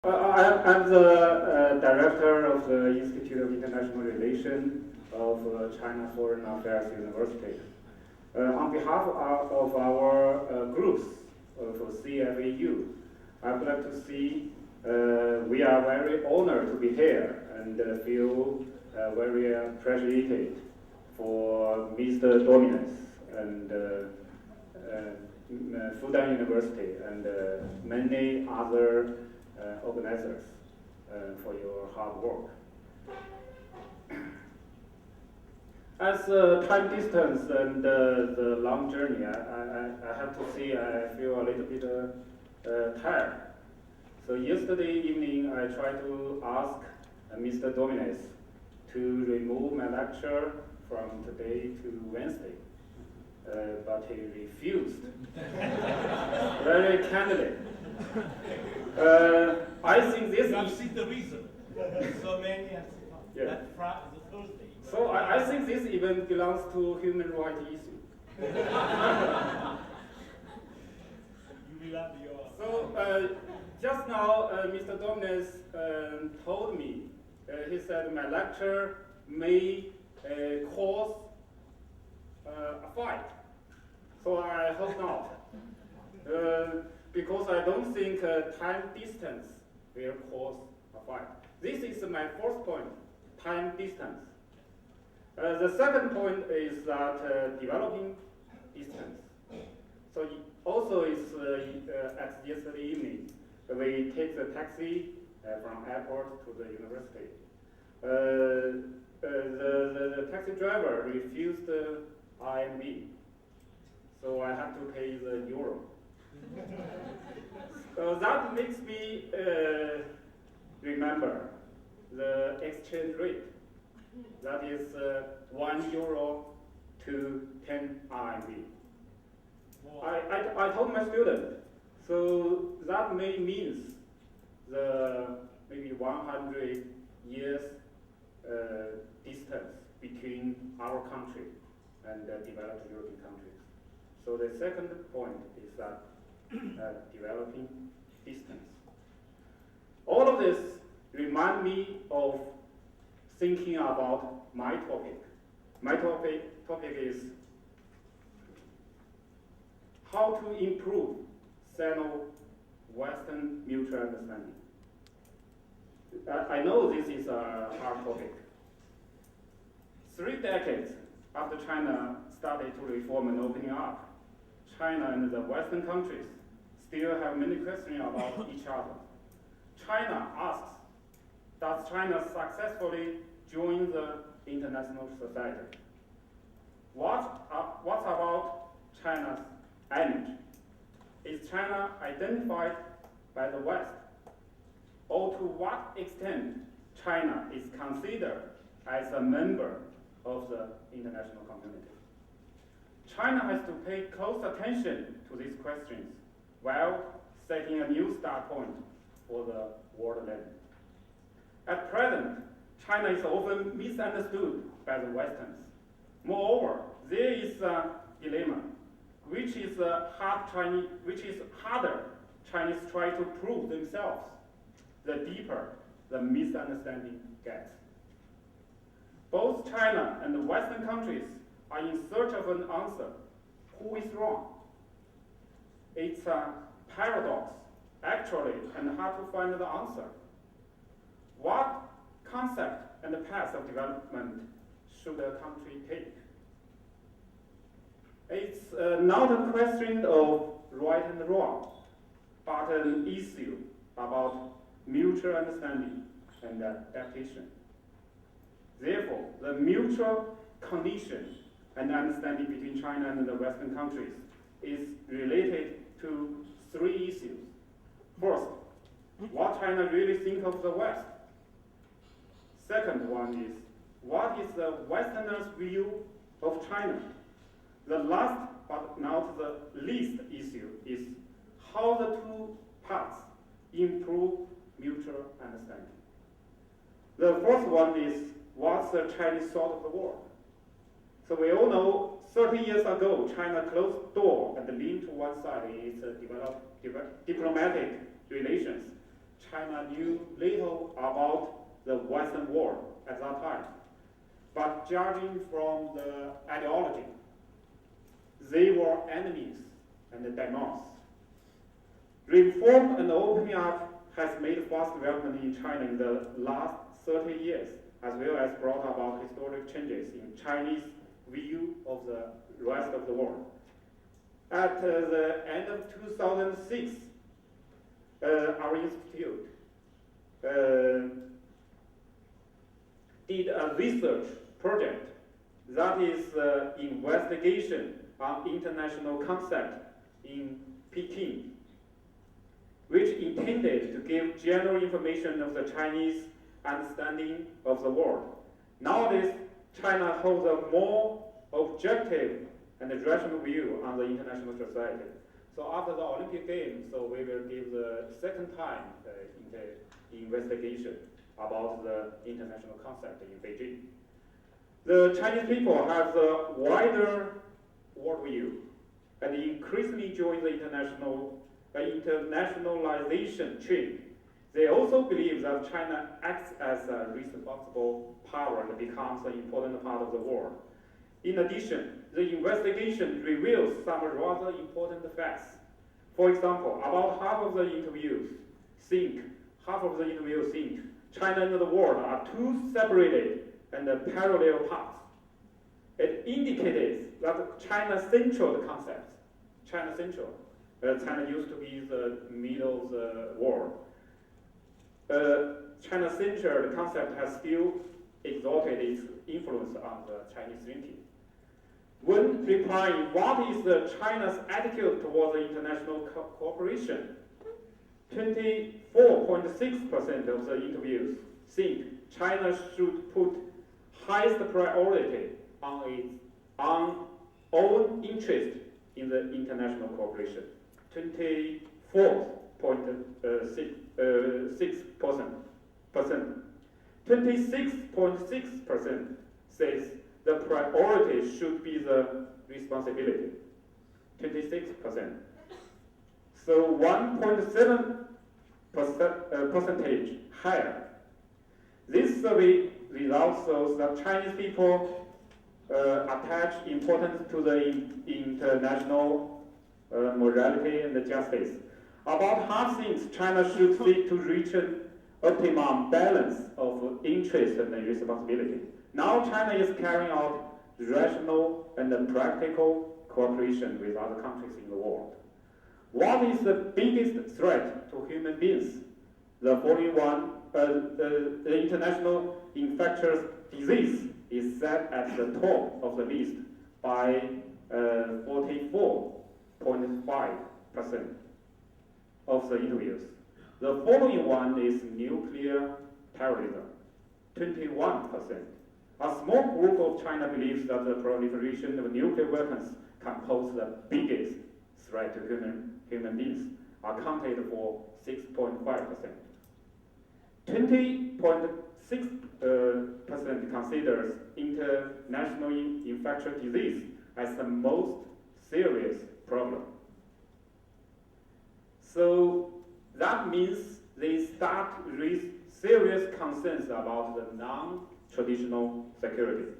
I'm the director of the Institute of International Relations of China Foreign Affairs University. On behalf of our groups for CFAU, I would like to say we are very honored to be here and feel very appreciated for Mr. Dominus and Fudan University and many other organizers for your hard work. As time distance and the long journey, I have to say I feel a little bit tired. So yesterday evening I tried to ask Mr. Dominus to remove my lecture from today to Wednesday, but he refused very kindly. I think this is the reason. So many have that Friday is a Thursday. So I think this event belongs to human rights issue. You will have your. So just now, Mr. Dominus told me. He said my lecture may cause a fight. So I hope not. Because I don't think time distance will cause a fight. This is my first point, time distance. The second point is that developing distance. So also it's at yesterday evening, we take the taxi from airport to the university. The taxi driver refused the RMB, so I have to pay the euro. So that makes me remember the exchange rate. That is 1 euro to 10 RMB. I told my student, so that may means the maybe 100 years distance between our country and developed European countries. So the second point is that developing distance. All of this remind me of thinking about my topic. My topic is how to improve Sino-Western mutual understanding. I know this is a hard topic. 3 decades after China started to reform and opening up, China and the Western countries still have many questions about each other. China asks, does China successfully join the international society? What about China's image? Is China identified by the West? Or to what extent China is considered as a member of the international community? China has to pay close attention to these questions while setting a new start point for the world level. At present, China is often misunderstood by the Westerns. Moreover, there is a dilemma, which is harder Chinese try to prove themselves, the deeper the misunderstanding gets. Both China and the Western countries are in search of an answer. Who is wrong? It's a paradox, actually, and hard to find the answer. What concept and the path of development should a country take? It's not a question of right and wrong, but an issue about mutual understanding and adaptation. Therefore, the mutual condition and understanding between China and the Western countries is related to 3 issues. First, what China really thinks of the West. Second one is, what is the Westerners' view of China? The last but not the least issue is how the 2 parts improve mutual understanding. The first one is, what's the Chinese thought of the world? So we all know 30 years ago, China closed door and leaned to one side in its diplomatic relations China knew little about the Western world at that time. But judging from the ideology, they were enemies and demons. Reform and opening up has made fast development in China in the last 30 years, as well as brought about historic changes in Chinese view of the rest of the world. At the end of 2006, our institute did a research project that is investigation on international concept in Peking, which intended to give general information of the Chinese understanding of the world. Nowadays, China holds a more objective and rational view on the international society. So after the Olympic Games, so we will give the second time investigation about the international concept in Beijing. The Chinese people have a wider worldview and increasingly join the internationalization trend. They also believe that China acts as a responsible power and becomes an important part of the world. In addition, the investigation reveals some rather important facts. For example, about half of the interviews think China and the world are two separated and parallel paths. It indicates that China-central concepts, China used to be the middle of the world. China-centered concept has still exerted its influence on the Chinese thinking. When replying, what is China's attitude towards the international cooperation? 24.6% of the interviews think China should put highest priority on its own interest in the international cooperation. 24.6%. 26.6% says the priority should be the responsibility. 26%. So 1.7 percentage higher. This survey results shows that Chinese people attach importance to the international morality and justice. About half thinks China should seek to reach an optimum balance of interest and responsibility. Now China is carrying out rational and practical cooperation with other countries in the world. What is the biggest threat to human beings? The following one, the international infectious disease is set at the top of the list by 44.5% of the interviews. The following one is nuclear terrorism, 21%. A small group of China believes that the proliferation of nuclear weapons can pose the biggest threat to human beings, accounted for 6.5%. 20.6% considers international infectious disease as the most serious problem. So that means they start to raise serious concerns about the non-traditional security.